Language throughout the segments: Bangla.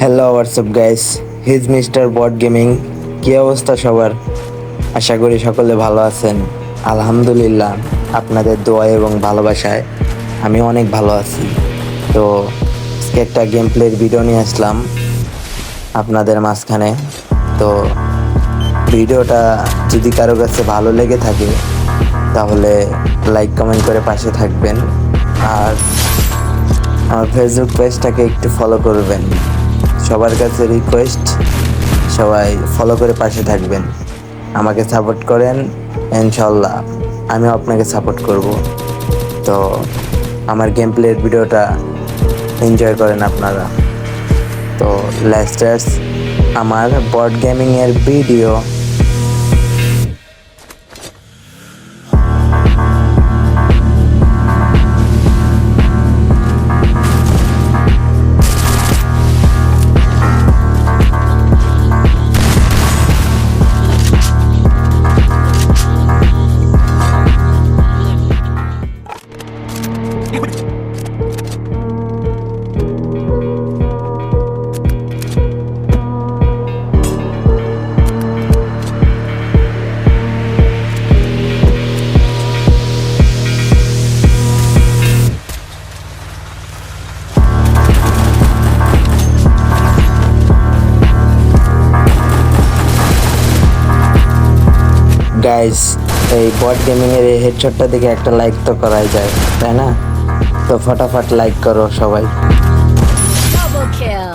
Hello WhatsApp guys, his mister bot gaming. কী অবস্থা সবার? আশা করি সকলে ভালো আছেন। আলহামদুলিল্লাহ, আপনাদের দোয়া এবং ভালোবাসায় আমি অনেক ভালো আছি। তো আজকে একটা গেম প্লের ভিডিও নিয়ে আসলাম আপনাদের মাঝখানে। তো ভিডিওটা যদি কারো কাছে ভালো লেগে থাকে তাহলে লাইক কমেন্ট করে পাশে থাকবেন, আর আমার ফেসবুক পেজটাকে একটু ফলো করবেন। সবার কাছে রিকোয়েস্ট, সবাই ফলো করে পাশে থাকবেন, আমাকে সাপোর্ট করেন। ইনশাল্লাহ আমিও আপনাকে সাপোর্ট করব। তো আমার গেম প্লের ভিডিওটা এনজয় করেন আপনারা। তো লেটস আমার বট গেমিংয়ের ভিডিও। গাইস, এই বট গেমিংয়ের এই হেডশটটা দেখে একটা লাইক তো করাই যায়, তাই না? তো ফটাফট লাইক করো সবাই। Double kill.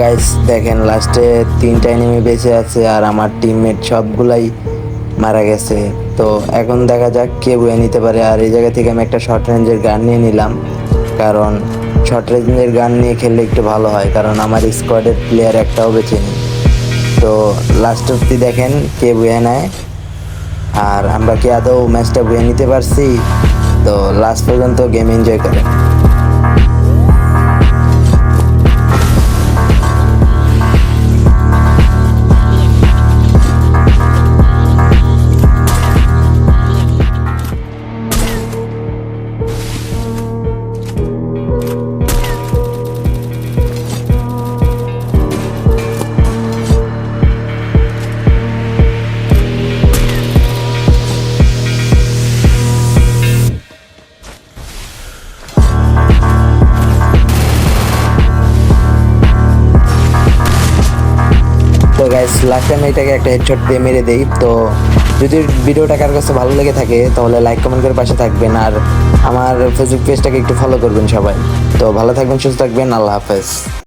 গাইস দেখেন লাস্টে 3টা এনিমি বেঁচে আছে আর আমার টিমমেট সবগুলাই মারা গেছে। তো এখন দেখা যাক কে বয়ে নিতে পারে। আর এই জায়গা থেকে আমি একটা শর্ট রেঞ্জের গান নিয়ে নিলাম, কারণ শর্ট রেঞ্জের গান নিয়ে খেললে একটু ভালো হয়, কারণ আমার স্কোয়াডের প্লেয়ার একটাও বেঁচে নেই। তো লাস্ট অব্দি দেখেন কে বয়ে নেয় আর আমরা কি আদৌ ম্যাচটা বয়ে নিতে পারছি। তো লাস্ট পর্যন্ত গেম এনজয় করেন। তো গাইস লাস্ট টাইম এটাকে একটা হেডশট দিয়ে মেরে দেই। তো যদি ভিডিওটা কার কাছে ভালো লেগে থাকে তাহলে লাইক কমেন্ট করে পাশে থাকবেন, আর আমার ফেসবুক পেজটাকে একটু ফলো করবেন সবাই। তো ভালো থাকবেন, সুস্থ থাকবেন, আল্লাহ হাফেজ।